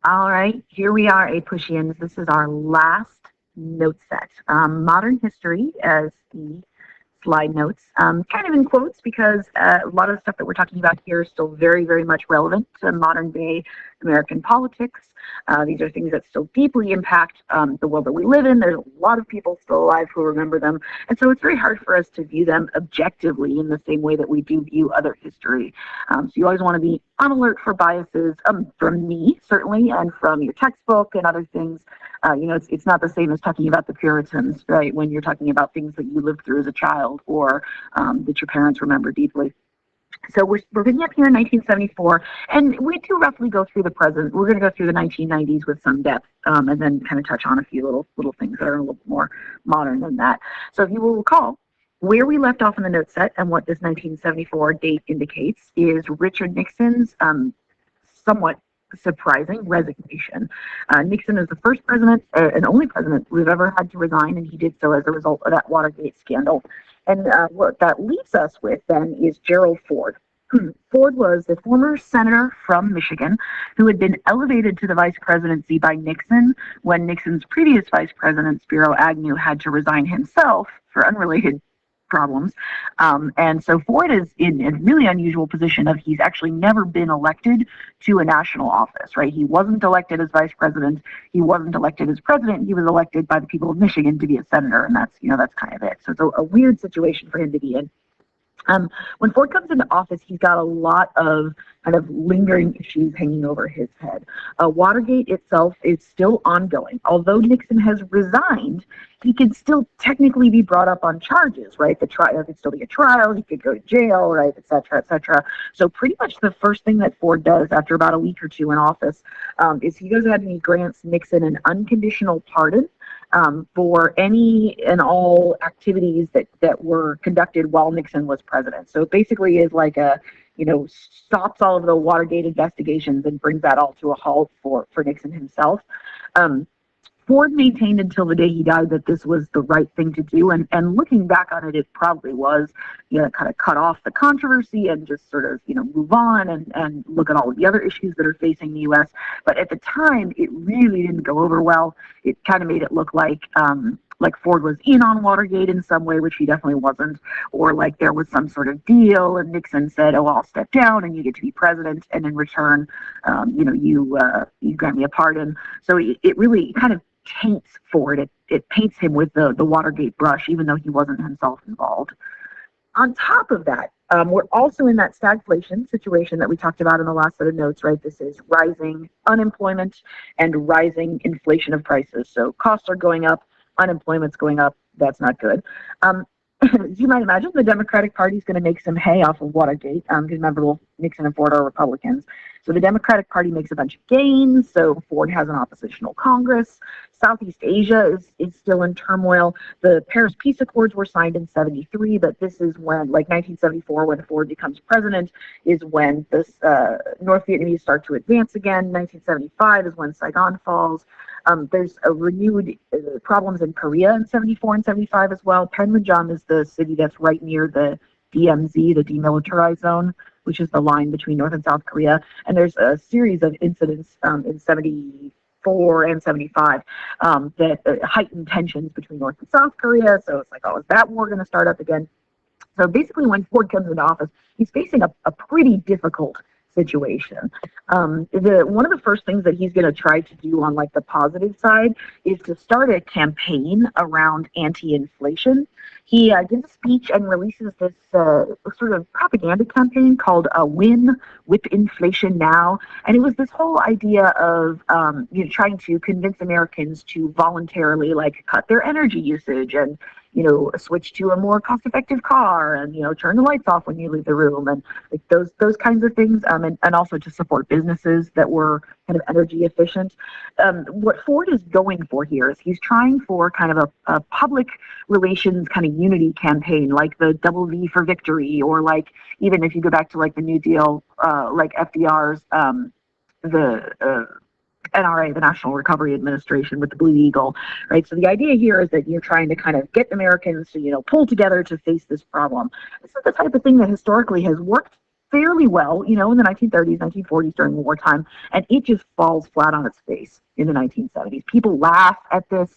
All right, here we are, Apushians. This is our last note set. Modern history, as the slide notes, kind of in quotes because a lot of the stuff that we're talking about here is still very, very much relevant to modern day American politics. These are things that still deeply impact the world that we live in. There's a lot of people still alive who remember them. And so it's very hard for us to view them objectively in the same way that we do view other history. So you always want to be on alert for biases from me, certainly, and from your textbook and other things. It's not the same as talking about the Puritans, right? When you're talking about things that you lived through as a child or that your parents remember deeply. So we're picking up here in 1974, and we do roughly go through the present. We're going to go through the 1990s with some depth, and then kind of touch on a few little things that are a little more modern than that. So if you will recall, where we left off in the note set and what this 1974 date indicates is Richard Nixon's somewhat surprising resignation. Nixon is the first president and only president we've ever had to resign, and he did so as a result of that Watergate scandal. And what that leaves us with then is Gerald Ford. Ford was the former senator from Michigan who had been elevated to the vice presidency by Nixon when Nixon's previous vice president, Spiro Agnew, had to resign himself for unrelated problems. And so Ford is in a really unusual position of he's actually never been elected to a national office, right? He wasn't elected as vice president. He wasn't elected as president. He was elected by the people of Michigan to be a senator. And that's kind of it. So it's a weird situation for him to be in. When Ford comes into office, he's got a lot of kind of lingering issues hanging over his head. Watergate itself is still ongoing. Although Nixon has resigned, he could still technically be brought up on charges, right? There could still be a trial. He could go to jail, right, et cetera, et cetera. So pretty much the first thing that Ford does after about a week or two in office is he goes ahead and he grants Nixon an unconditional pardon for any and all activities that were conducted while Nixon was president. So it basically is like stops all of the Watergate investigations and brings that all to a halt for Nixon himself. Ford maintained until the day he died that this was the right thing to do. And looking back on it, it probably was, kind of cut off the controversy and just sort of, move on and look at all of the other issues that are facing the U.S. But at the time, it really didn't go over well. It kind of made it look like Ford was in on Watergate in some way, which he definitely wasn't, or like there was some sort of deal and Nixon said, oh, I'll step down and you get to be president. And in return, you grant me a pardon. So it really kind of taints Ford. It paints him with the Watergate brush, even though he wasn't himself involved. On top of that, we're also in that stagflation situation that we talked about in the last set of notes, right? This is rising unemployment and rising inflation of prices. So costs are going up, unemployment's going up. That's not good. As you might imagine, the Democratic Party is going to make some hay off of Watergate, because remember, Nixon and Ford are Republicans. So the Democratic Party makes a bunch of gains. So Ford has an oppositional Congress. Southeast Asia is still in turmoil. The Paris Peace Accords were signed in 73, but this is when, like 1974, when Ford becomes president, is when this North Vietnamese start to advance again. 1975 is when Saigon falls. There's a renewed problems in Korea in 74 and 75 as well. Panmunjom is the city that's right near the DMZ, the demilitarized zone, which is the line between North and South Korea. And there's a series of incidents in 74 and 75 that heightened tensions between North and South Korea. So it's like, oh, is that war going to start up again? So basically, when Ford comes into office, he's facing a pretty difficult situation. One of the first things that he's going to try to do on like the positive side is to start a campaign around anti-inflation. He gives a speech and releases this sort of propaganda campaign called Win Whip Inflation Now. And it was this whole idea of trying to convince Americans to voluntarily like cut their energy usage and switch to a more cost-effective car and, turn the lights off when you leave the room and like those kinds of things. And also to support businesses that were kind of energy efficient. What Ford is going for here is he's trying for kind of a public relations kind of unity campaign, like the Double V for Victory, or like even if you go back to like the New Deal, like FDR's, the NRA, the National Recovery Administration, with the Blue Eagle, right? So the idea here is that you're trying to kind of get Americans to, pull together to face this problem. This is the type of thing that historically has worked fairly well, in the 1930s, 1940s during wartime, and it just falls flat on its face in the 1970s. People laugh at this.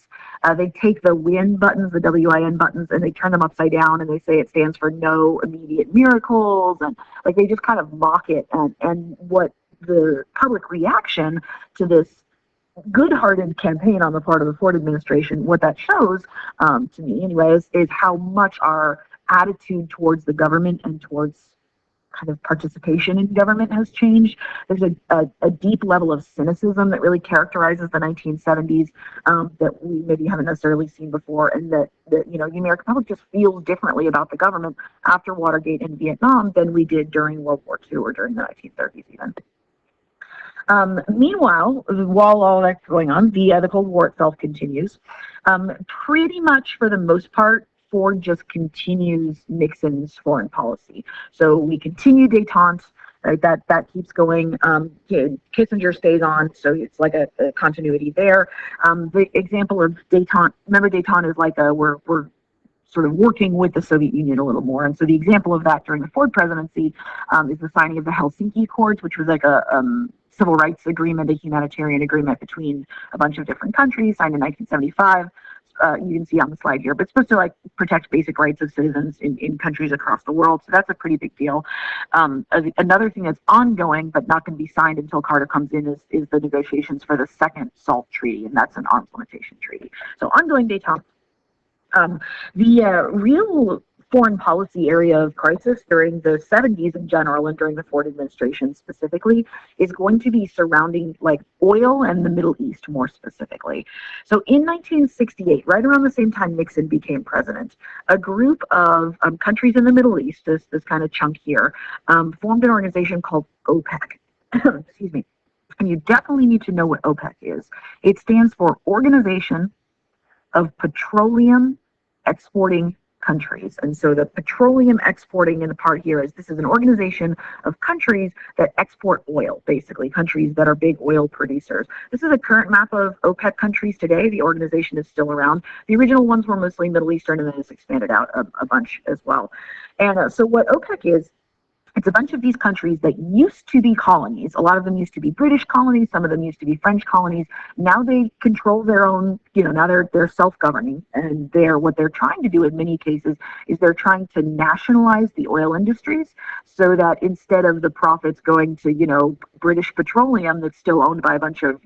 They take the WIN buttons, the WIN buttons, and they turn them upside down, and they say it stands for no immediate miracles, and like they just kind of mock it. And what the public reaction to this good-hearted campaign on the part of the Ford administration, what that shows, to me anyways, is how much our attitude towards the government and towards kind of participation in government has changed. There's a deep level of cynicism that really characterizes the 1970s, that we maybe haven't necessarily seen before, and that the American public just feels differently about the government after Watergate and Vietnam than we did during World War II or during the 1930s even. Meanwhile, while all that's going on, the Cold War itself continues. Pretty much for the most part, Ford just continues Nixon's foreign policy. So we continue détente, right? That keeps going. Kissinger stays on, so it's like a continuity there. The example of détente, remember détente is like we're sort of working with the Soviet Union a little more. And so the example of that during the Ford presidency is the signing of the Helsinki Accords, which was like a civil rights agreement, a humanitarian agreement between a bunch of different countries, signed in 1975. You can see on the slide here, but it's supposed to like protect basic rights of citizens in countries across the world. So that's a pretty big deal. Another thing that's ongoing but not going to be signed until Carter comes in is the negotiations for the second SALT treaty, and that's an arms limitation treaty. So ongoing détente. The real foreign policy area of crisis during the 70s in general and during the Ford administration specifically is going to be surrounding like oil and the Middle East more specifically. So in 1968, right around the same time Nixon became president, a group of countries in the Middle East, this kind of chunk here, formed an organization called OPEC. Excuse me. And you definitely need to know what OPEC is. It stands for Organization of Petroleum Exporting Countries. And so the petroleum exporting in the part here is this is an organization of countries that export oil, basically, countries that are big oil producers. This is a current map of OPEC countries today. The organization is still around. The original ones were mostly Middle Eastern, and then it's expanded out a bunch as well. And so what OPEC is, it's a bunch of these countries that used to be colonies. A lot of them used to be British colonies. Some of them used to be French colonies. Now they control their own, now they're self-governing. And what they're trying to do in many cases is they're trying to nationalize the oil industries so that instead of the profits going to, British Petroleum that's still owned by a bunch of,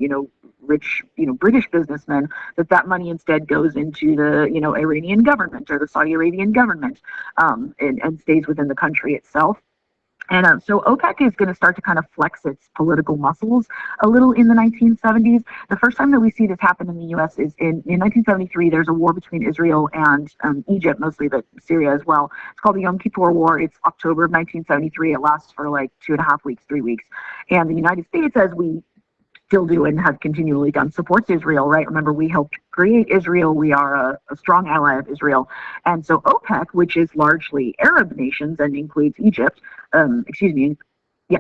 rich, British businessmen, that money instead goes into the, Iranian government or the Saudi Arabian government, and stays within the country itself. And so OPEC is going to start to kind of flex its political muscles a little in the 1970s. The first time that we see this happen in the U.S. is in 1973. There's a war between Israel and Egypt, mostly, but Syria as well. It's called the Yom Kippur War. It's October of 1973. It lasts for like 2.5 weeks, 3 weeks. And the United States, as we still do and have continually done, supports Israel, right? Remember, we helped create Israel. We are a strong ally of Israel. And so OPEC, which is largely Arab nations and includes Egypt,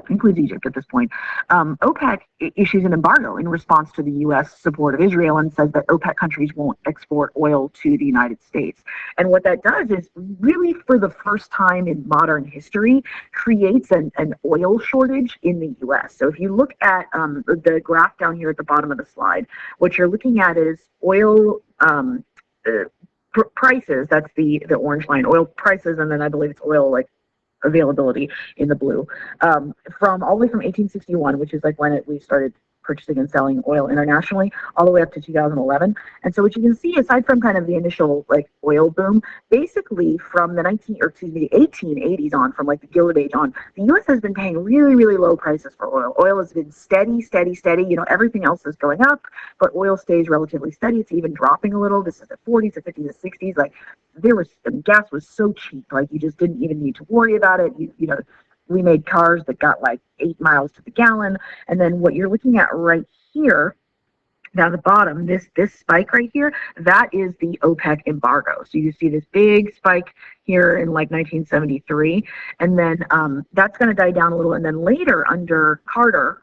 includes Egypt at this point. OPEC issues an embargo in response to the U.S. support of Israel and says that OPEC countries won't export oil to the United States. And what that does is really, for the first time in modern history, creates an oil shortage in the U.S. So if you look at the graph down here at the bottom of the slide, what you're looking at is oil prices. That's the orange line, oil prices, and then I believe it's oil like availability in the blue, from all the way from 1861, which is like when we started purchasing and selling oil internationally, all the way up to 2011. And so what you can see, aside from kind of the initial like oil boom, basically from the 1880s on, from like the Gilded Age on, the U.S. has been paying really, really low prices for oil. Oil has been steady. Everything else is going up, but oil stays relatively steady. It's even dropping a little. This is the 40s, the 50s, the 60s. Like gas was so cheap, like you just didn't even need to worry about it. We made cars that got like 8 miles to the gallon. And then what you're looking at right here, down the bottom, this spike right here, that is the OPEC embargo. So you see this big spike here in like 1973, and then that's going to die down a little, and then later under Carter,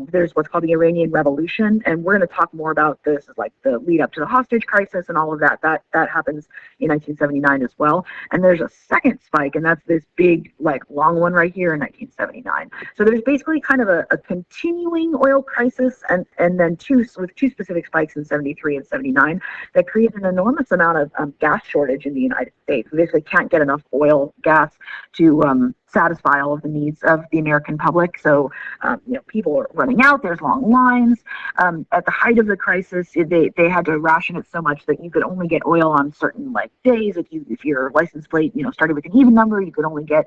there's what's called the Iranian Revolution, and we're going to talk more about this as like the lead up to the hostage crisis and all of that. That happens in 1979 as well. And there's a second spike, and that's this big, like long one right here in 1979. So there's basically kind of a continuing oil crisis, and then two specific spikes in 73 and 79 that create an enormous amount of gas shortage in the United States. We basically can't get enough oil, gas to satisfy all of the needs of the American public. So, people are running out. There's long lines. At the height of the crisis, they had to ration it so much that you could only get oil on certain like days. If your license plate, started with an even number, you could only get,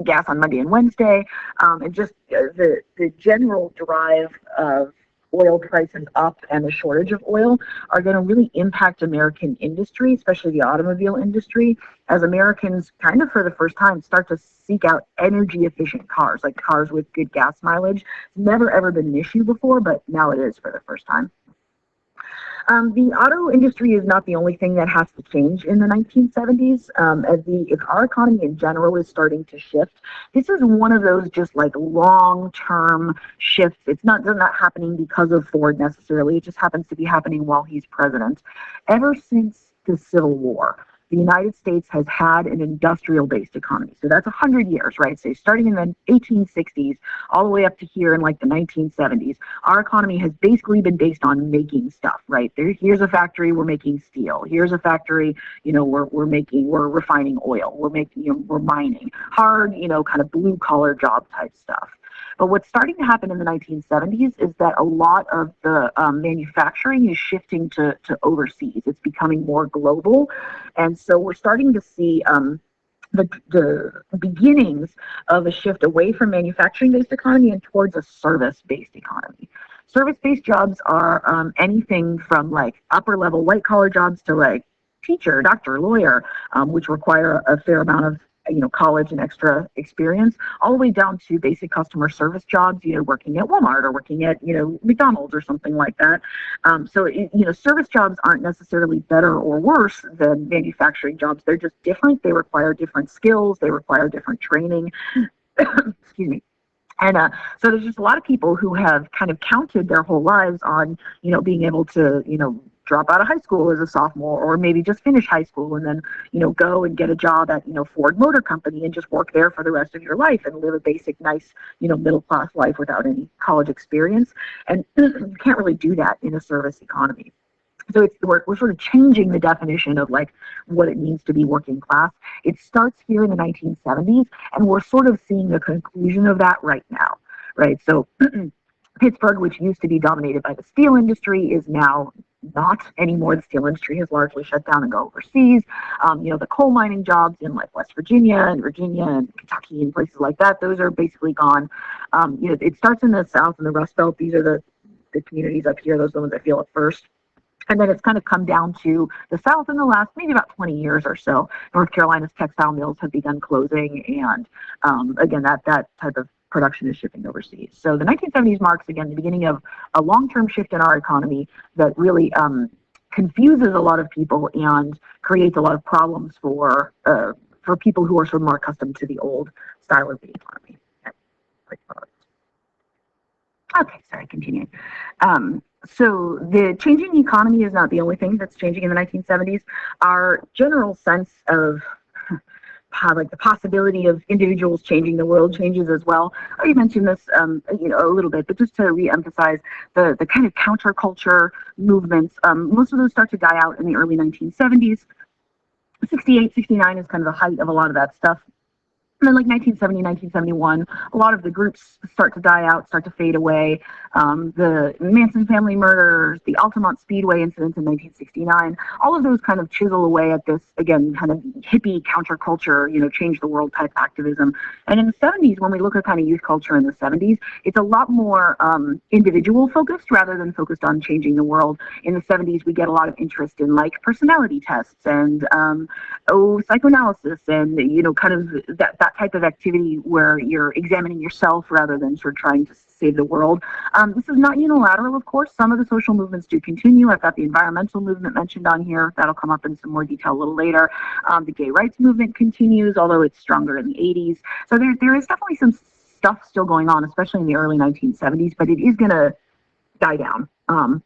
gas on Monday and Wednesday. And just the general drive of oil prices up and the shortage of oil are going to really impact American industry, especially the automobile industry, as Americans kind of for the first time start to seek out energy efficient cars, like cars with good gas mileage. It's never ever been an issue before, but now it is for the first time. The auto industry is not the only thing that has to change in the 1970s. As our economy in general is starting to shift, this is one of those just like long-term shifts. It's not happening because of Ford necessarily. It just happens to be happening while he's president. Ever since the Civil War, the United States has had an industrial-based economy. So that's 100 years, right? So starting in the 1860s all the way up to here in like the 1970s, our economy has basically been based on making stuff, right? Here's a factory, we're making steel. Here's a factory, we're refining oil. We're mining. Hard, kind of blue-collar job type stuff. But what's starting to happen in the 1970s is that a lot of the manufacturing is shifting to overseas. It's becoming more global. And so we're starting to see the beginnings of a shift away from manufacturing-based economy and towards a service-based economy. Service-based jobs are anything from like upper-level white-collar jobs to like teacher, doctor, lawyer, which require a fair amount of college and extra experience, all the way down to basic customer service jobs, working at Walmart or working at, McDonald's or something like that. Service jobs aren't necessarily better or worse than manufacturing jobs. They're just different. They require different skills. They require different training. Excuse me. And so there's just a lot of people who have kind of counted their whole lives on, being able to, drop out of high school as a sophomore, or maybe just finish high school and then, go and get a job at, Ford Motor Company and just work there for the rest of your life and live a basic, nice, middle class life without any college experience. And you can't really do that in a service economy. So we're sort of changing the definition of like what it means to be working class. It starts here in the 1970s, and we're sort of seeing the conclusion of that right now, right? So Pittsburgh, which used to be dominated by the steel industry, is now not anymore. The steel industry has largely shut down and go overseas. The coal mining jobs in like West Virginia and Kentucky and places like that, those are basically gone. It starts in the South and the Rust Belt. These are the communities up here. Those are the ones that feel it first. And then it's kind of come down to the South in the last maybe about 20 years or so. North Carolina's textile mills have begun closing, and again, that type of production is shifting overseas. So the 1970s marks, again, the beginning of a long-term shift in our economy that really confuses a lot of people and creates a lot of problems for people who are sort of more accustomed to the old style of the economy. Okay, sorry, continuing. So the changing economy is not the only thing that's changing in the 1970s. Our general sense of like the possibility of individuals changing the world changes as well. I already mentioned this, a little bit, but just to re-emphasize the kind of counterculture movements. Most of those start to die out in the early 1970s. 68, 69 is kind of the height of a lot of that stuff. And then like 1970, 1971, a lot of the groups start to die out, start to fade away. The Manson family murders, the Altamont Speedway incident in 1969, all of those kind of chisel away at this, again, kind of hippie counterculture, change the world type activism. And in the 70s, when we look at kind of youth culture in the 70s, it's a lot more individual focused rather than focused on changing the world. In the 70s, we get a lot of interest in like personality tests and psychoanalysis and, kind of that that type of activity where you're examining yourself rather than sort of trying to save the world. This is not unilateral, of course. Some of the social movements do continue. I've got the environmental movement mentioned on here. That'll come up in some more detail a little later. The gay rights movement continues, although it's stronger in the 80s. So there is definitely some stuff still going on, especially in the early 1970s, but it is going to die down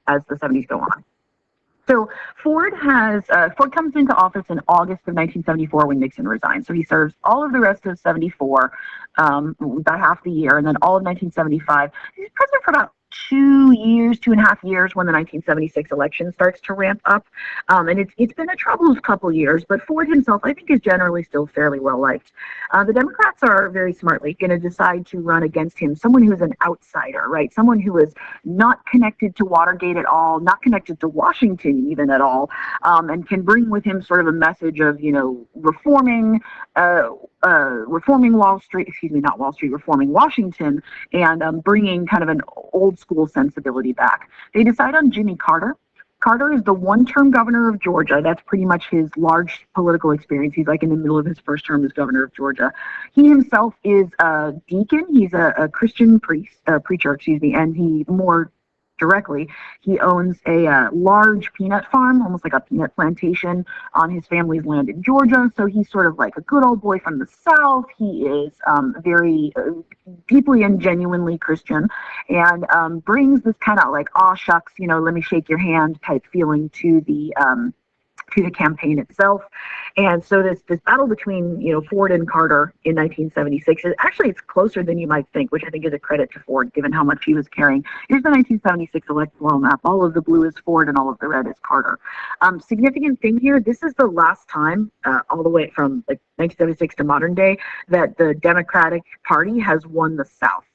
as the 70s go on. So Ford comes into office in August of 1974 when Nixon resigns. So he serves all of the rest of 74, about half the year, and then all of 1975. He's president for about 2.5 years when the 1976 election starts to ramp up. And it's been a troubled couple years, but Ford himself, I think, is generally still fairly well liked. The Democrats are very smartly going to decide to run against him, someone who is an outsider, right? Someone who is not connected to Watergate at all, not connected to Washington even at all, and can bring with him sort of a message of, reforming Wall Street, not Wall Street, reforming Washington, and bringing kind of an old school sensibility back. They decide on Jimmy Carter. Carter is the one-term governor of Georgia. That's pretty much his large political experience. He's like in the middle of his first term as governor of Georgia. He himself is a deacon. He's a Christian preacher, and he more directly, he owns a large peanut farm, almost like a peanut plantation on his family's land in Georgia. So he's sort of like a good old boy from the South. He is very deeply and genuinely Christian, and brings this kind of like, aw shucks, let me shake your hand type feeling to the campaign itself. And so this battle between Ford and Carter in 1976 is actually, it's closer than you might think, which I think is a credit to Ford given how much he was carrying. Here's the 1976 electoral map. All of the blue is Ford and all of the red is Carter. Significant thing here, this is the last time all the way from like 1976 to modern day that the Democratic Party has won the South.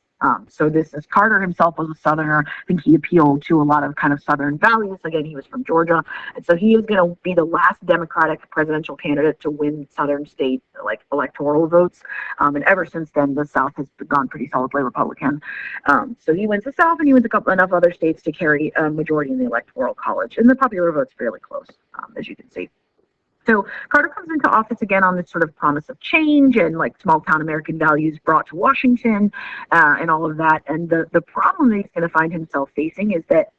So this is Carter himself was a Southerner. I think he appealed to a lot of kind of Southern values. Again, he was from Georgia. And so he is going to be the last Democratic presidential candidate to win Southern state like electoral votes. And ever since then, the South has gone pretty solidly Republican. So he wins the South and he wins enough other states to carry a majority in the Electoral College. And the popular vote's fairly close, as you can see. So Carter comes into office again on this sort of promise of change and like small town American values brought to Washington and all of that. And the problem that he's going to find himself facing is that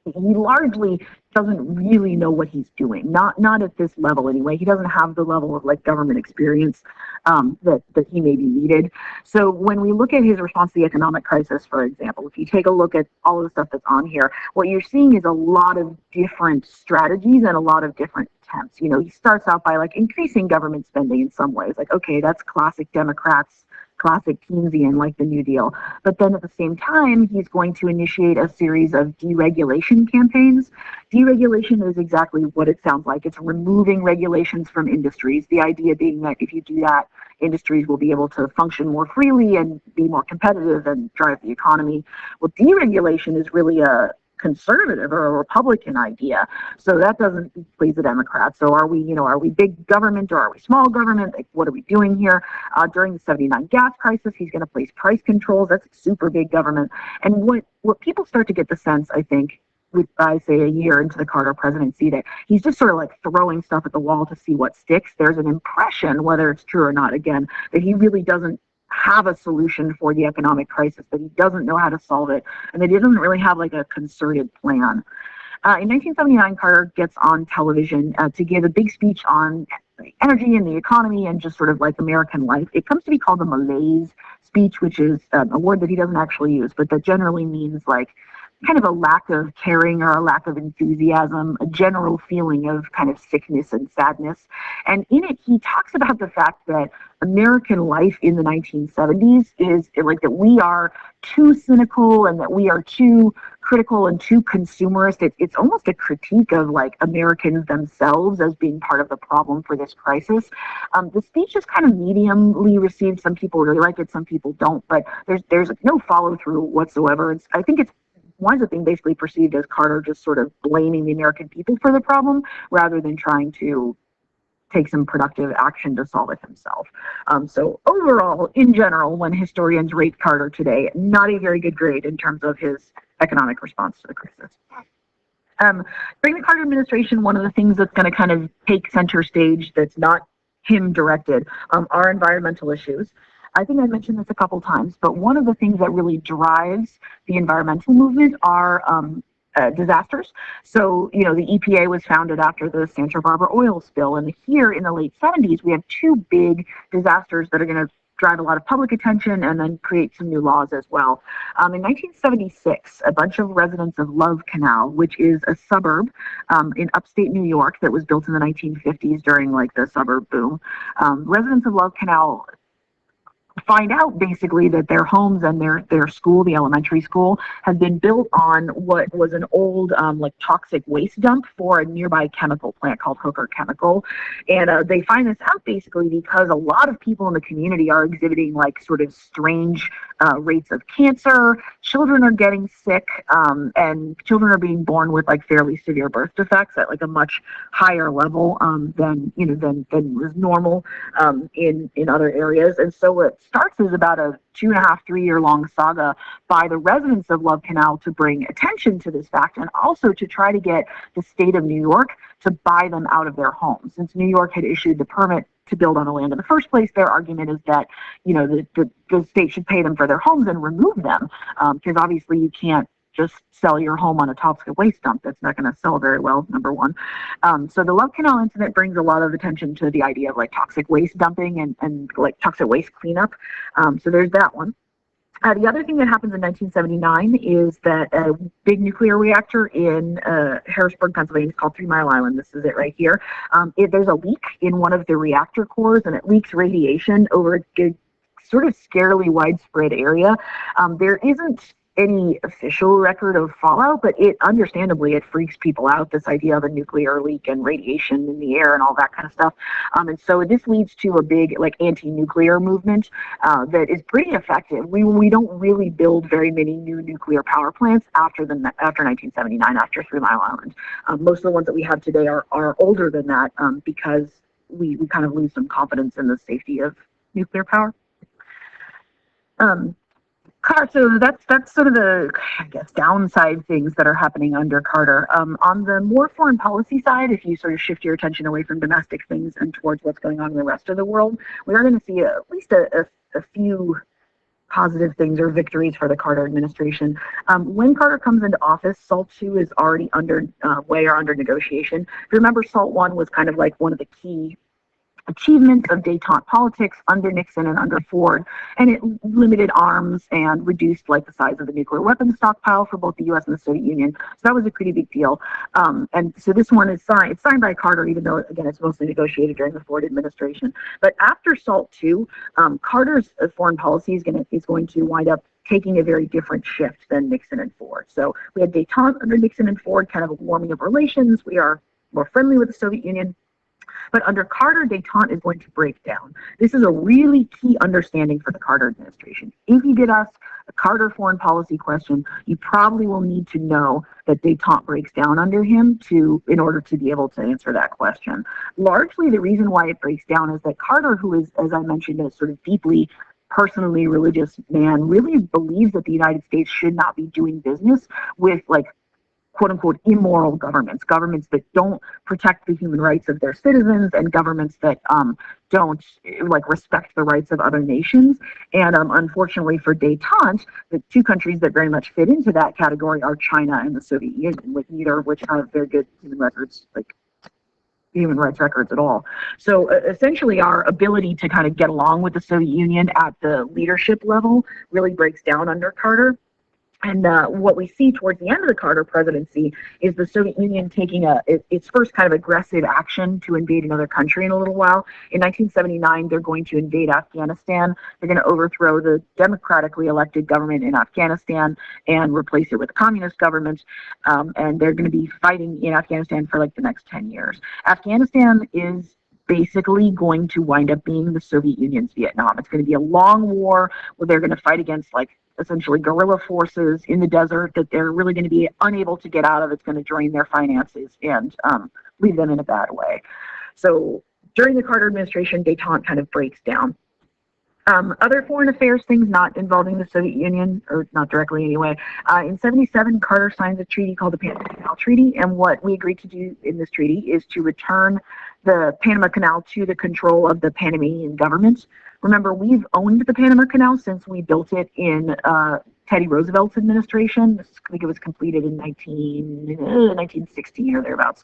he largely doesn't really know what he's doing. Not at this level anyway. He doesn't have the level of like government experience that he may be needed. So when we look at his response to the economic crisis, for example, if you take a look at all of the stuff that's on here, what you're seeing is a lot of different strategies and a lot of different attempts. He starts out by like increasing government spending in some ways. Like, okay, that's classic Democrats, classic Keynesian, like the New Deal. But then at the same time, he's going to initiate a series of deregulation campaigns. Deregulation is exactly what it sounds like. It's removing regulations from industries. The idea being that if you do that, industries will be able to function more freely and be more competitive and drive the economy. Well, deregulation is really a conservative or a Republican idea. So that doesn't please the Democrats. So are we big government or are we small government? Like, what are we doing here? During the 79 gas crisis, he's going to place price controls. That's super big government. And what people start to get the sense, I think, with, I say, a year into the Carter presidency, that he's just sort of like throwing stuff at the wall to see what sticks. There's an impression, whether it's true or not, again, that he really doesn't have a solution for the economic crisis, that he doesn't know how to solve it, and that he doesn't really have like a concerted plan. In 1979, Carter gets on television to give a big speech on energy and the economy and just sort of like American life. It comes to be called the malaise speech, which is a word that he doesn't actually use, but that generally means like kind of a lack of caring or a lack of enthusiasm, a general feeling of kind of sickness and sadness. And in it, he talks about the fact that American life in the 1970s is like that we are too cynical and that we are too critical and too consumerist. It's almost a critique of like Americans themselves as being part of the problem for this crisis. The speech is kind of mediumly received. Some people really like it, some people don't, but there's no follow through whatsoever. I think it's winds up being basically perceived as Carter just sort of blaming the American people for the problem rather than trying to take some productive action to solve it himself. So overall, in general, when historians rate Carter today, not a very good grade in terms of his economic response to the crisis. During the Carter administration, one of the things that's going to kind of take center stage that's not him directed, are environmental issues. I think I mentioned this a couple times, but one of the things that really drives the environmental movement are disasters. So, the EPA was founded after the Santa Barbara oil spill. And here in the late 70s, we have two big disasters that are going to drive a lot of public attention and then create some new laws as well. In 1976, a bunch of residents of Love Canal, which is a suburb in upstate New York that was built in the 1950s during like the suburb boom, residents of Love Canal find out basically that their homes and their school, the elementary school, has been built on what was an old like toxic waste dump for a nearby chemical plant called Hooker Chemical. And they find this out basically because a lot of people in the community are exhibiting like sort of strange rates of cancer. Children are getting sick, and children are being born with like fairly severe birth defects at like a much higher level than was normal in other areas. And so it starts as about a 2.5, 3 year long saga by the residents of Love Canal to bring attention to this fact and also to try to get the state of New York to buy them out of their homes. Since New York had issued the permit to build on the land in the first place, their argument is that, the state should pay them for their homes and remove them, because obviously you can't just sell your home on a toxic waste dump. That's not going to sell very well, number one. So the Love Canal incident brings a lot of attention to the idea of like toxic waste dumping and like toxic waste cleanup. So there's that one. The other thing that happens in 1979 is that a big nuclear reactor in Harrisburg, Pennsylvania, is called 3 Mile Island. This is it right here. There's a leak in one of the reactor cores, and it leaks radiation over a sort of scarily widespread area. There isn't any official record of fallout, but understandably it freaks people out, this idea of a nuclear leak and radiation in the air and all that kind of stuff. And so this leads to a big like anti-nuclear movement that is pretty effective. We don't really build very many new nuclear power plants after 1979, after 3 Mile Island. Most of the ones that we have today are older than that because we kind of lose some confidence in the safety of nuclear power. So that's sort of the, I guess, downside things that are happening under Carter. On the more foreign policy side, if you sort of shift your attention away from domestic things and towards what's going on in the rest of the world, we are going to see at least a few positive things or victories for the Carter administration. When Carter comes into office, SALT II is already under negotiation. If you remember, SALT I was kind of like one of the key achievements of détente politics under Nixon and under Ford, and it limited arms and reduced like the size of the nuclear weapons stockpile for both the U.S. and the Soviet Union. So that was a pretty big deal. And so this one is signed. It's signed by Carter, even though again it's mostly negotiated during the Ford administration. But after SALT II, Carter's foreign policy is going to wind up taking a very different shift than Nixon and Ford. So we had détente under Nixon and Ford, kind of a warming of relations. We are more friendly with the Soviet Union. But under Carter, détente is going to break down. This is a really key understanding for the Carter administration. If you get us a Carter foreign policy question, you probably will need to know that détente breaks down under him in order to be able to answer that question. Largely, the reason why it breaks down is that Carter, who is, as I mentioned, a sort of deeply personally religious man, really believes that the United States should not be doing business with like quote unquote immoral governments that don't protect the human rights of their citizens and governments that don't like respect the rights of other nations. And unfortunately for détente, the two countries that very much fit into that category are China and the Soviet Union, with neither of which have very good human rights records at all. So essentially our ability to kind of get along with the Soviet Union at the leadership level really breaks down under Carter. And what we see towards the end of the Carter presidency is the Soviet Union taking its first kind of aggressive action to invade another country in a little while. In 1979, they're going to invade Afghanistan. They're going to overthrow the democratically elected government in Afghanistan and replace it with a communist government. And they're going to be fighting in Afghanistan for like the next 10 years. Afghanistan is basically going to wind up being the Soviet Union's Vietnam. It's going to be a long war where they're going to fight against like essentially guerrilla forces in the desert that they're really going to be unable to get out of. It's going to drain their finances and leave them in a bad way. So during the Carter administration, détente kind of breaks down. Other foreign affairs things not involving the Soviet Union, or not directly anyway. In 1977, Carter signs a treaty called the Panama Canal Treaty, and what we agreed to do in this treaty is to return the Panama Canal to the control of the Panamanian government. Remember, we've owned the Panama Canal since we built it in Teddy Roosevelt's administration. I think it was completed in 1916 or thereabouts.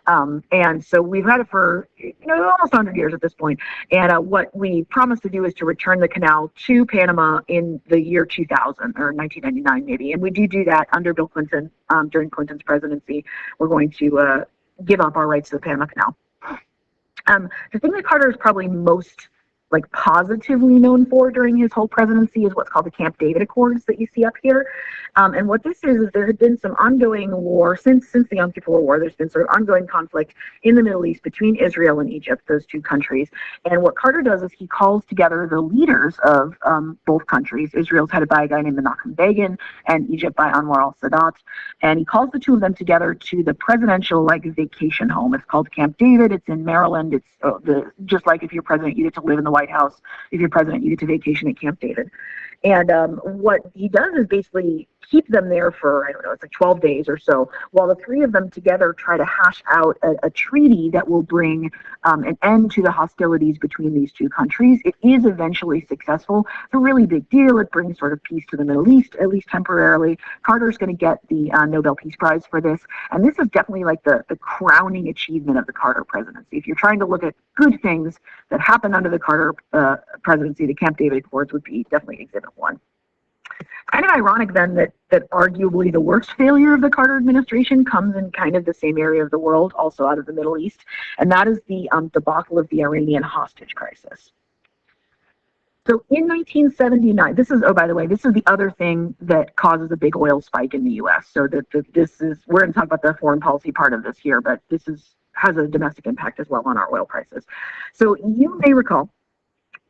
And so we've had it for almost 100 years at this point. And what we promised to do is to return the canal to Panama in the year 2000 or 1999 maybe. And we do that under Bill Clinton during Clinton's presidency. We're going to give up our rights to the Panama Canal. The thing that Carter is probably most positively known for during his whole presidency is what's called the Camp David Accords that you see up here. And what this is there had been some ongoing war since the Yom Kippur War. There's been sort of ongoing conflict in the Middle East between Israel and Egypt, those two countries. And what Carter does is he calls together the leaders of both countries. Israel's headed by a guy named Menachem Begin, and Egypt by Anwar al-Sadat. And he calls the two of them together to the presidential vacation home. It's called Camp David. It's in Maryland. It's just like if you're president, you get to live in the White House. If you're president, you get to vacation at Camp David. And what he does is basically keep them there for, I don't know, it's 12 days or so, while the three of them together try to hash out a treaty that will bring an end to the hostilities between these two countries. It is eventually successful. It's a really big deal. It brings sort of peace to the Middle East, at least temporarily. Carter's going to get the Nobel Peace Prize for this. And this is definitely the crowning achievement of the Carter presidency. If you're trying to look at good things that happened under the Carter presidency, the Camp David Accords would be definitely exhibit one. Kind of ironic then that arguably the worst failure of the Carter administration comes in kind of the same area of the world, also out of the Middle East, and that is the debacle of the Iranian hostage crisis. So in 1979, this is, oh, by the way, this is the other thing that causes a big oil spike in the U.S. So this is, we're going to talk about the foreign policy part of this here, but this has a domestic impact as well on our oil prices. So you may recall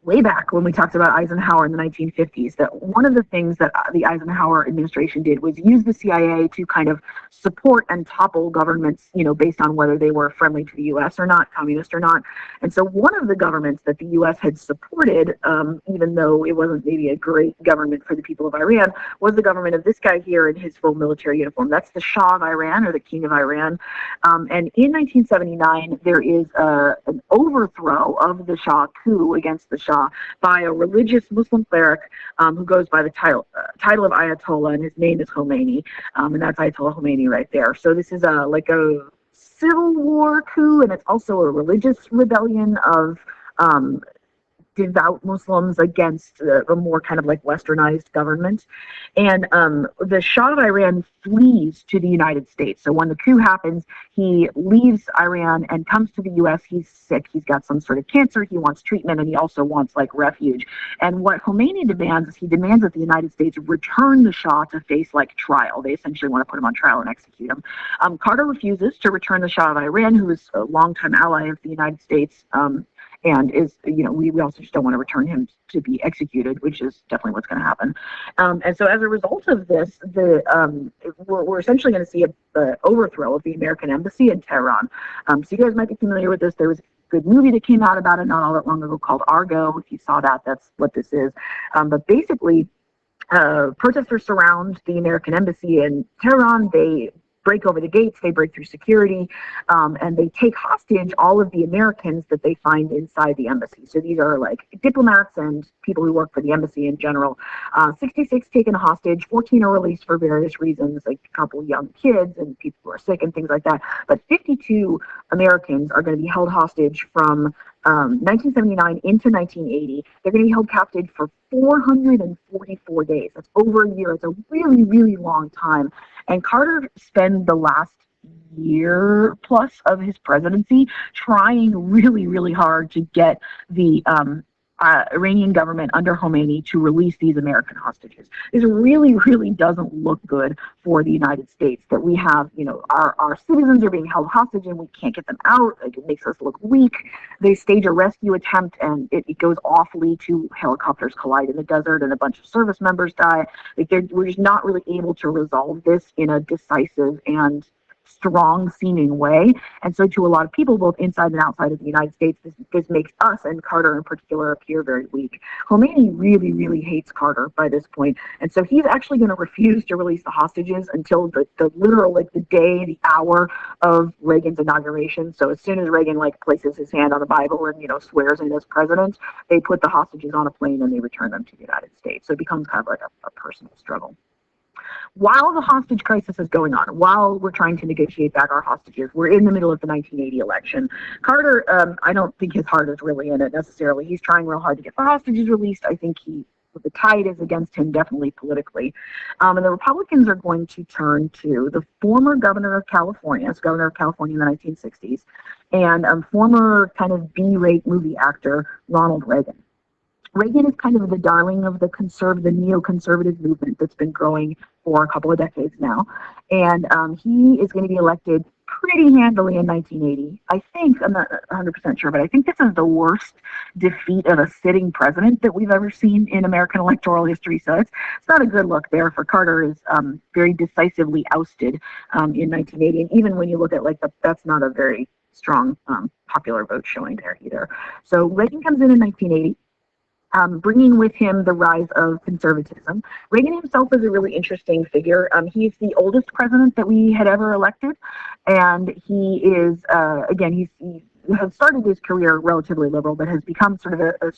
way back when we talked about Eisenhower in the 1950s, that one of the things that the Eisenhower administration did was use the CIA to kind of support and topple governments, based on whether they were friendly to the U.S. or not, communist or not. And so one of the governments that the U.S. had supported, even though it wasn't maybe a great government for the people of Iran, was the government of this guy here in his full military uniform. That's the Shah of Iran, or the King of Iran. And in 1979, there is an overthrow of the Shah, coup against the Shah, by a religious Muslim cleric who goes by the title of Ayatollah, and his name is Khomeini, and that's Ayatollah Khomeini right there. So this is a civil war coup, and it's also a religious rebellion of devout Muslims against a more kind of westernized government. And the Shah of Iran flees to the United States. So when the coup happens, he leaves Iran and comes to the U.S. He's sick. He's got some sort of cancer. He wants treatment, and he also wants refuge. And what Khomeini demands is he demands that the United States return the Shah to face trial. They essentially want to put him on trial and execute him. Carter refuses to return the Shah of Iran, who is a longtime ally of the United States. And is, we also just don't want to return him to be executed, which is definitely what's going to happen. And so as a result of this, we're essentially going to see a overthrow of the American embassy in Tehran. So you guys might be familiar with this. There was a good movie that came out about it not all that long ago called Argo. If you saw that, that's what this is. But basically, protesters surround the American embassy in Tehran. They break over the gates, they break through security, and they take hostage all of the Americans that they find inside the embassy. So these are diplomats and people who work for the embassy in general. 66 taken hostage, 14 are released for various reasons, a couple young kids and people who are sick and things like that. But 52 Americans are going to be held hostage from 1979 into 1980. They're going to be held captive for 444 days. That's over a year. It's a really, really long time. And Carter spent the last year plus of his presidency trying really, really hard to get the Iranian government under Khomeini to release these American hostages. This really, really doesn't look good for the United States that we have, our citizens are being held hostage and we can't get them out. It makes us look weak. They stage a rescue attempt and it goes awfully. Two helicopters collide in the desert and a bunch of service members die. We're just not really able to resolve this in a decisive and strong seeming way. And so to a lot of people, both inside and outside of the United States, this makes us and Carter in particular appear very weak. Khomeini really, really hates Carter by this point. And so he's actually going to refuse to release the hostages until the literal, like the day, the hour of Reagan's inauguration. So as soon as Reagan like places his hand on the Bible and, swears in as president, they put the hostages on a plane and they return them to the United States. So it becomes kind of like a personal struggle. While the hostage crisis is going on, while we're trying to negotiate back our hostages, we're in the middle of the 1980 election. Carter, I don't think his heart is really in it necessarily. He's trying real hard to get the hostages released. I think the tide is against him definitely politically. And the Republicans are going to turn to the former governor of California, as governor of California in the 1960s, and former kind of B-rate movie actor, Ronald Reagan. Reagan is kind of the darling of the neoconservative movement that's been growing for a couple of decades now. And he is going to be elected pretty handily in 1980. I think, I'm not 100% sure, but I think this is the worst defeat of a sitting president that we've ever seen in American electoral history. So it's not a good look there for Carter. Is very decisively ousted in 1980. And even when you look at that's not a very strong popular vote showing there either. So Reagan comes in 1980. Bringing with him the rise of conservatism. Reagan himself is a really interesting figure. He's the oldest president that we had ever elected, and he is, he has started his career relatively liberal, but has become sort of a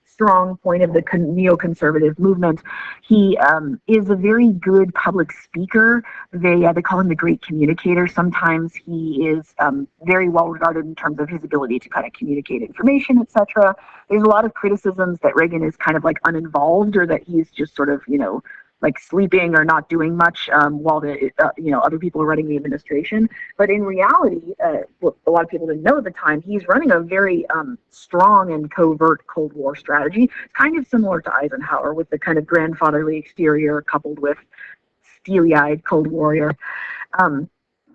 strong point of the neoconservative movement. He is a very good public speaker. They call him the great communicator. Sometimes he is very well regarded in terms of his ability to kind of communicate information, etc. There's a lot of criticisms that Reagan is kind of like uninvolved, or that he's just sort of, like sleeping or not doing much while other people are running the administration. But in reality, what a lot of people didn't know at the time, he's running a very strong and covert Cold War strategy, kind of similar to Eisenhower, with the kind of grandfatherly exterior coupled with steely-eyed Cold Warrior. And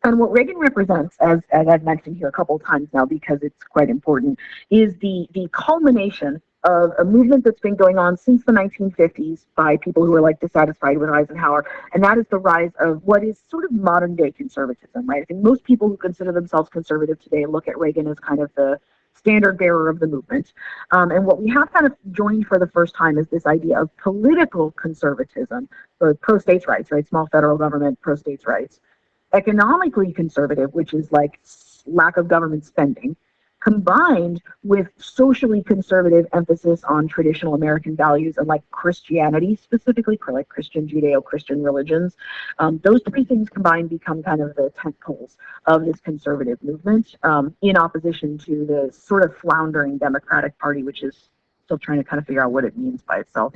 what Reagan represents, as I've mentioned here a couple of times now because it's quite important, is the culmination of a movement that's been going on since the 1950s by people who are dissatisfied with Eisenhower, and that is the rise of what is sort of modern day conservatism, right? I think most people who consider themselves conservative today look at Reagan as kind of the standard bearer of the movement. And what we have kind of joined for the first time is this idea of political conservatism, so pro-states' rights, right? Small federal government, pro-states' rights. Economically conservative, which is like lack of government spending, combined with socially conservative emphasis on traditional American values and Christianity, specifically for Christian, Judeo-Christian religions. Those three things combined become kind of the tent poles of this conservative movement, in opposition to the sort of floundering Democratic Party, which is still trying to kind of figure out what it means by itself.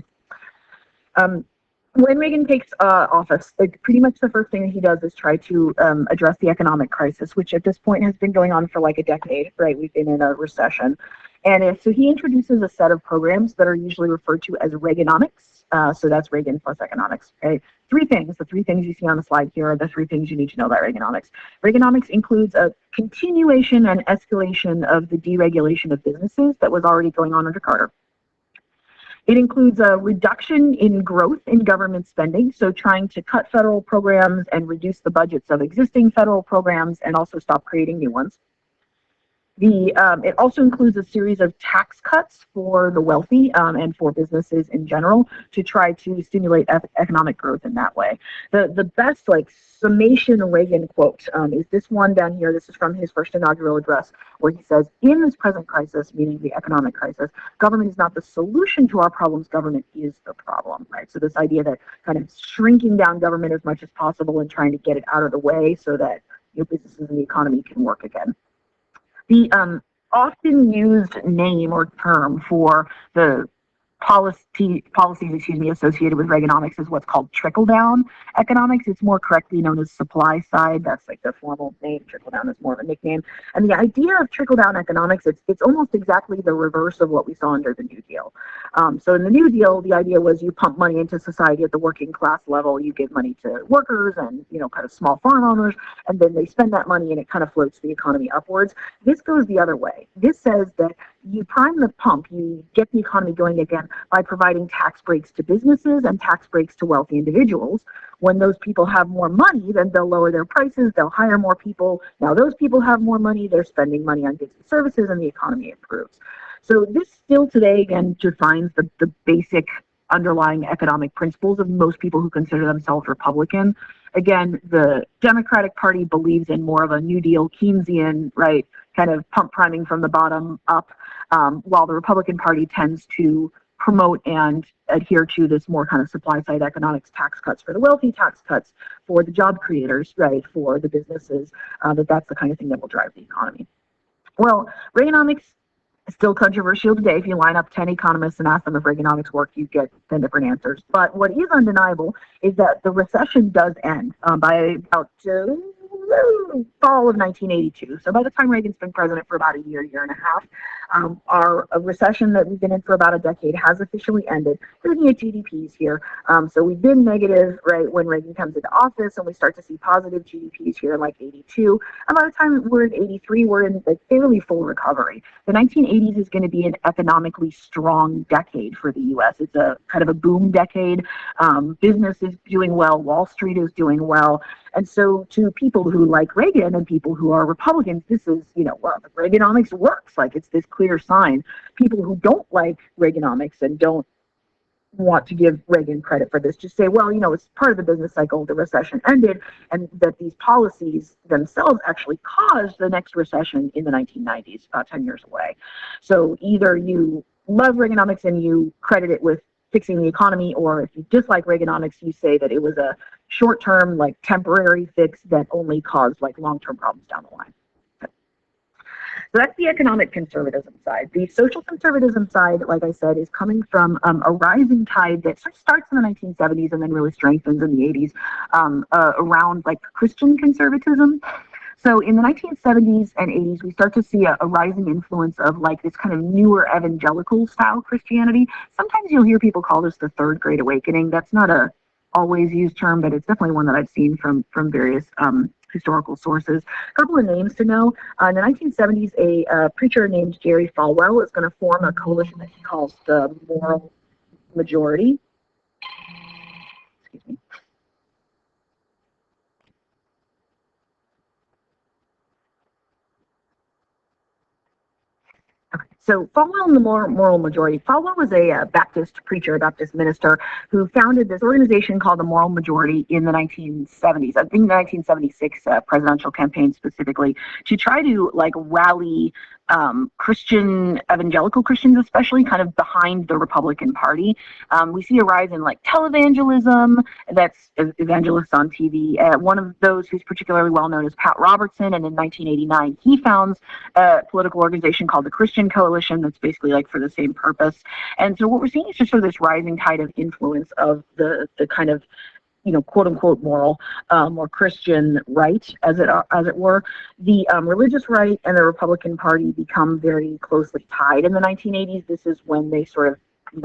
When Reagan takes office, pretty much the first thing that he does is try to address the economic crisis, which at this point has been going on for a decade, right? We've been in a recession. And so he introduces a set of programs that are usually referred to as Reaganomics. So that's Reagan plus economics, okay? The three things you see on the slide here are the three things you need to know about Reaganomics. Reaganomics includes a continuation and escalation of the deregulation of businesses that was already going on under Carter. It includes a reduction in growth in government spending, so trying to cut federal programs and reduce the budgets of existing federal programs and also stop creating new ones. It also includes a series of tax cuts for the wealthy and for businesses in general to try to stimulate economic growth in that way. The best summation Reagan quote is this one down here. This is from his first inaugural address, where he says, "In this present crisis," meaning the economic crisis, "government is not the solution to our problems. Government is the problem." Right. So this idea that kind of shrinking down government as much as possible and trying to get it out of the way so that businesses and the economy can work again. The often used name or term for the policies associated with Reaganomics is what's called trickle-down economics. It's more correctly known as supply side. That's the formal name. Trickle-down is more of a nickname. And the idea of trickle-down economics, it's almost exactly the reverse of what we saw under the New Deal. So in the New Deal, the idea was you pump money into society at the working class level. You give money to workers and, kind of small farm owners, and then they spend that money and it kind of floats the economy upwards. This goes the other way. This says that you prime the pump, you get the economy going again by providing tax breaks to businesses and tax breaks to wealthy individuals. When those people have more money, then they'll lower their prices, they'll hire more people. Now those people have more money, they're spending money on goods and services, and the economy improves. So this still today, again, defines the basic underlying economic principles of most people who consider themselves Republican. Again, the Democratic Party believes in more of a New Deal Keynesian, right, kind of pump priming from the bottom up, while the Republican Party tends to promote and adhere to this more kind of supply side economics, tax cuts for the wealthy, tax cuts for the job creators, right, for the businesses, that's the kind of thing that will drive the economy. Well, Reaganomics is still controversial today. If you line up 10 economists and ask them if Reaganomics worked, you get 10 different answers. But what is undeniable is that the recession does end by about fall of 1982. So by the time Reagan's been president for about a year, year and a half, our recession that we've been in for about a decade has officially ended. We're looking at GDPs here. So we've been negative, right, when Reagan comes into office, and we start to see positive GDPs here in like 82. And by the time we're in 83, we're in a fairly full recovery. The 1980s is going to be an economically strong decade for the U.S. It's a kind of a boom decade. Business is doing well. Wall Street is doing well. And so to people who like Reagan and people who are Republicans, this is, well, Reaganomics works. Like, it's this clear sign. People who don't like Reaganomics and don't want to give Reagan credit for this just say, well, it's part of the business cycle. The recession ended, and that these policies themselves actually caused the next recession in the 1990s, about 10 years away. So either you love Reaganomics and you credit it with fixing the economy, or if you dislike Reaganomics, you say that it was a short-term, like temporary fix that only caused like long-term problems down the line. So that's the economic conservatism side. The social conservatism side, like I said, is coming from a rising tide that sort of starts in the 1970s and then really strengthens in the 80s around like Christian conservatism. So in the 1970s and 80s, we start to see a rising influence of like this kind of newer evangelical style Christianity. Sometimes you'll hear people call this the Third Great Awakening. That's not a always used term, but it's definitely one that I've seen from various historical sources. A couple of names to know. In the 1970s, a preacher named Jerry Falwell is going to form a coalition that he calls the Moral Majority. Excuse me. So Falwell and the Moral Majority. Falwell was a Baptist preacher, a Baptist minister, who founded this organization called the Moral Majority in the 1970s. I think the 1976 presidential campaign specifically, to try to like rally Christian, evangelical Christians especially, kind of behind the Republican Party. We see a rise in like televangelism, that's evangelists on TV. One of those who's particularly well known is Pat Robertson, and in 1989 he founds a political organization called the Christian Coalition that's basically like for the same purpose. And so what we're seeing is just sort of this rising tide of influence of the kind of quote unquote moral or Christian right, as it were. The religious right and the Republican Party become very closely tied in the 1980s. This is when they sort of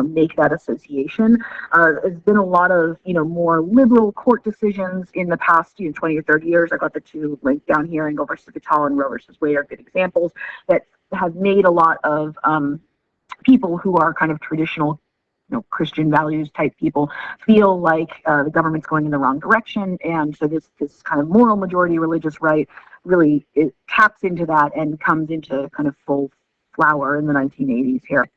make that association. There's been a lot of more liberal court decisions in the past 20 or 30 years. I got the two linked down here, Engel versus Vitale and Roe versus Wade are good examples that have made a lot of people who are kind of traditional Christian values type people feel like the government's going in the wrong direction. And so this kind of moral majority religious right really it taps into that and comes into kind of full flower in the 1980s here.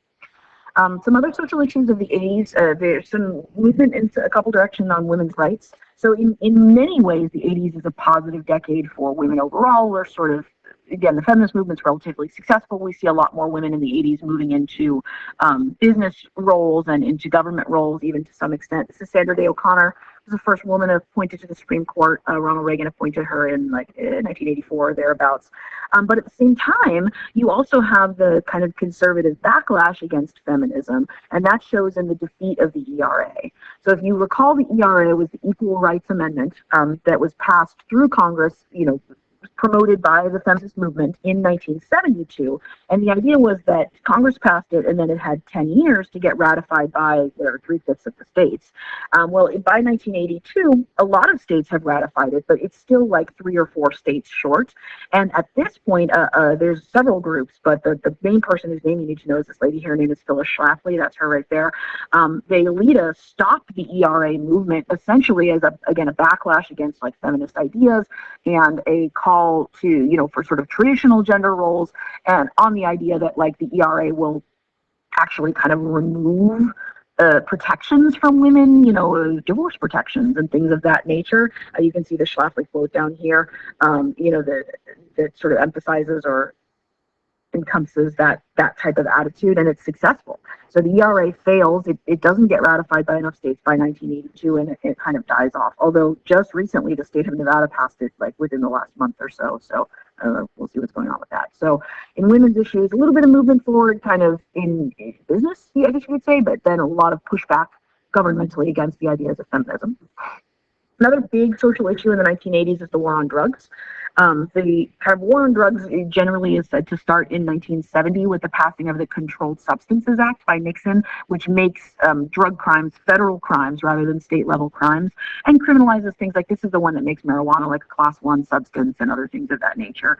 Some other social issues of the 80s, there's some movement in a couple directions on women's rights. So in many ways, the 80s is a positive decade for women overall. We're sort of, again, the feminist movement's relatively successful. We see a lot more women in the 80s moving into business roles and into government roles, even to some extent. This is Sandra Day O'Connor, was the first woman appointed to the Supreme Court. Ronald Reagan appointed her in 1984 or thereabouts. But at the same time, you also have the kind of conservative backlash against feminism, and that shows in the defeat of the ERA. So if you recall, the ERA was the Equal Rights Amendment that was passed through Congress, promoted by the feminist movement in 1972. And the idea was that Congress passed it, and then it had 10 years to get ratified by three-fifths of the states. Well, by 1982, a lot of states have ratified it, but it's still like 3 or 4 states short. And at this point, there's several groups, but the main person whose name you need to know is this lady here. Her name is Phyllis Schlafly. That's her right there. The Alita stopped the ERA movement essentially as a backlash against like feminist ideas and a call to, for sort of traditional gender roles, and on the idea that like the ERA will actually kind of remove protections from women, divorce protections and things of that nature. You can see the Schlafly quote down here, that sort of emphasizes or encompasses that type of attitude, and it's successful. So the ERA fails. It doesn't get ratified by enough states by 1982, and it kind of dies off. Although just recently, the state of Nevada passed it like within the last month or so. So we'll see what's going on with that. So in women's issues, a little bit of movement forward kind of in business, I guess you could say, but then a lot of pushback governmentally against the ideas of feminism. Another big social issue in the 1980s is the war on drugs. The kind of war on drugs generally is said to start in 1970 with the passing of the Controlled Substances Act by Nixon, which makes drug crimes federal crimes rather than state-level crimes, and criminalizes things like, this is the one that makes marijuana like a class 1 substance and other things of that nature.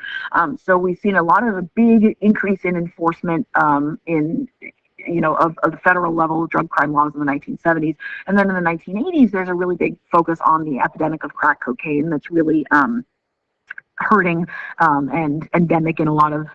So we've seen a lot of a big increase in enforcement of the federal level drug crime laws in the 1970s. And then in the 1980s, there's a really big focus on the epidemic of crack cocaine that's really hurting and endemic in a lot of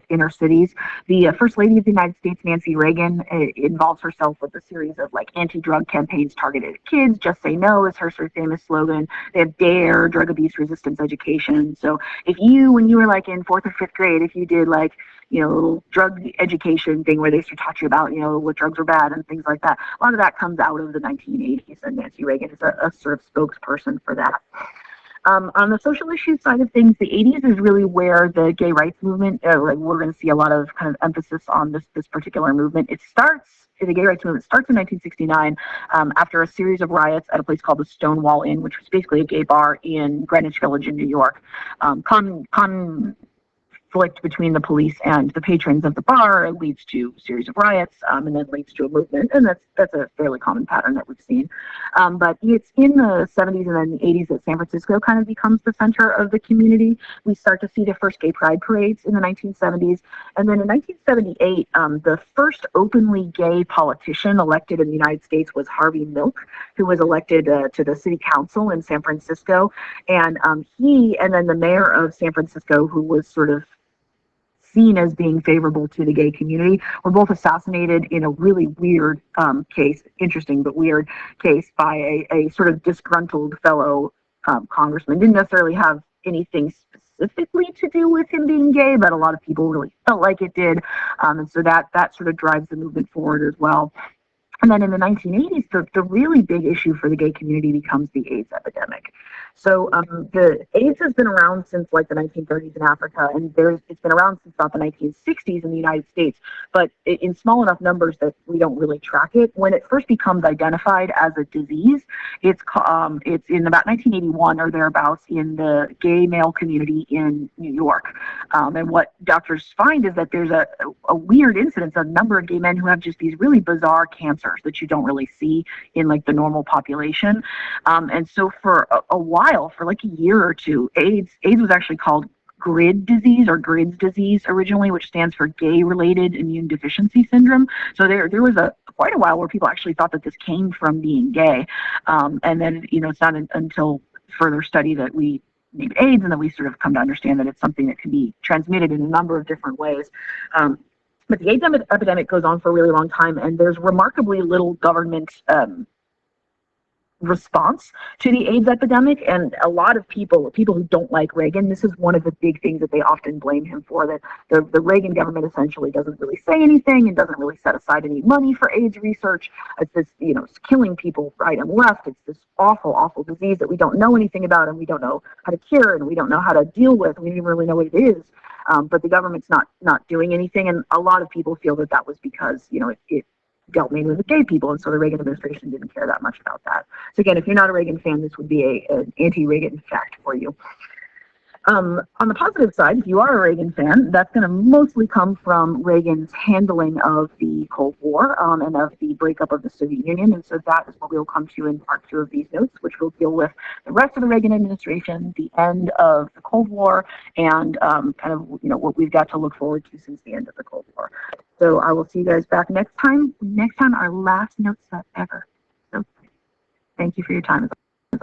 inner cities. The First Lady of the United States, Nancy Reagan, involves herself with a series of like anti-drug campaigns targeted at kids. Just Say No is her sort of famous slogan. They have DARE, drug abuse resistance education. So if you, when you were like in 4th or 5th grade, if you did like, a little drug education thing where they taught you about, what drugs are bad and things like that, a lot of that comes out of the 1980s, and Nancy Reagan is a sort of spokesperson for that. On the social issues side of things, the 80s is really where the gay rights movement, we're going to see a lot of kind of emphasis on this particular movement. The gay rights movement starts in 1969 after a series of riots at a place called the Stonewall Inn, which was basically a gay bar in Greenwich Village in New York. Conflict between the police and the patrons of the bar leads to a series of riots, and then leads to a movement, and that's a fairly common pattern that we've seen. But it's in the 70s and then the 80s that San Francisco kind of becomes the center of the community. We start to see the first gay pride parades in the 1970s, and then in 1978, the first openly gay politician elected in the United States was Harvey Milk, who was elected to the city council in San Francisco, and he and then the mayor of San Francisco, who was sort of seen as being favorable to the gay community, were both assassinated in a really weird case, interesting but weird case, by a sort of disgruntled fellow congressman. Didn't necessarily have anything specifically to do with him being gay, but a lot of people really felt like it did, and so that sort of drives the movement forward as well. And then in the 1980s, the really big issue for the gay community becomes the AIDS epidemic. So the AIDS has been around since like the 1930s in Africa, and it's been around since about the 1960s in the United States, but in small enough numbers that we don't really track it. When it first becomes identified as a disease, it's in about 1981 or thereabouts in the gay male community in New York. And what doctors find is that there's a weird incidence, a number of gay men who have just these really bizarre cancers that you don't really see in like the normal population. And so for a while, for like a year or two, AIDS was actually called GRID disease or GRIDS disease originally, which stands for gay-related immune deficiency syndrome. So there was quite a while where people actually thought that this came from being gay. And then, it's not until further study that we named AIDS, and then we sort of come to understand that it's something that can be transmitted in a number of different ways. But the AIDS epidemic goes on for a really long time, and there's remarkably little government response to the AIDS epidemic, and a lot of people who don't like Reagan, this is one of the big things that they often blame him for, that the Reagan government essentially doesn't really say anything and doesn't really set aside any money for AIDS research. It's this, it's killing people right and left. It's this awful disease that we don't know anything about, and we don't know how to cure, and we don't know how to deal with. We don't even really know what it is. But the government's not doing anything, and a lot of people feel that was because, it dealt mainly with gay people, and so the Reagan administration didn't care that much about that. So again, if you're not a Reagan fan, this would be an anti-Reagan fact for you. On the positive side, if you are a Reagan fan, that's going to mostly come from Reagan's handling of the Cold War and of the breakup of the Soviet Union. And so that is what we'll come to in part two of these notes, which will deal with the rest of the Reagan administration, the end of the Cold War, and kind of what we've got to look forward to since the end of the Cold War. So I will see you guys back next time. Next time, our last note set ever. So thank you for your time.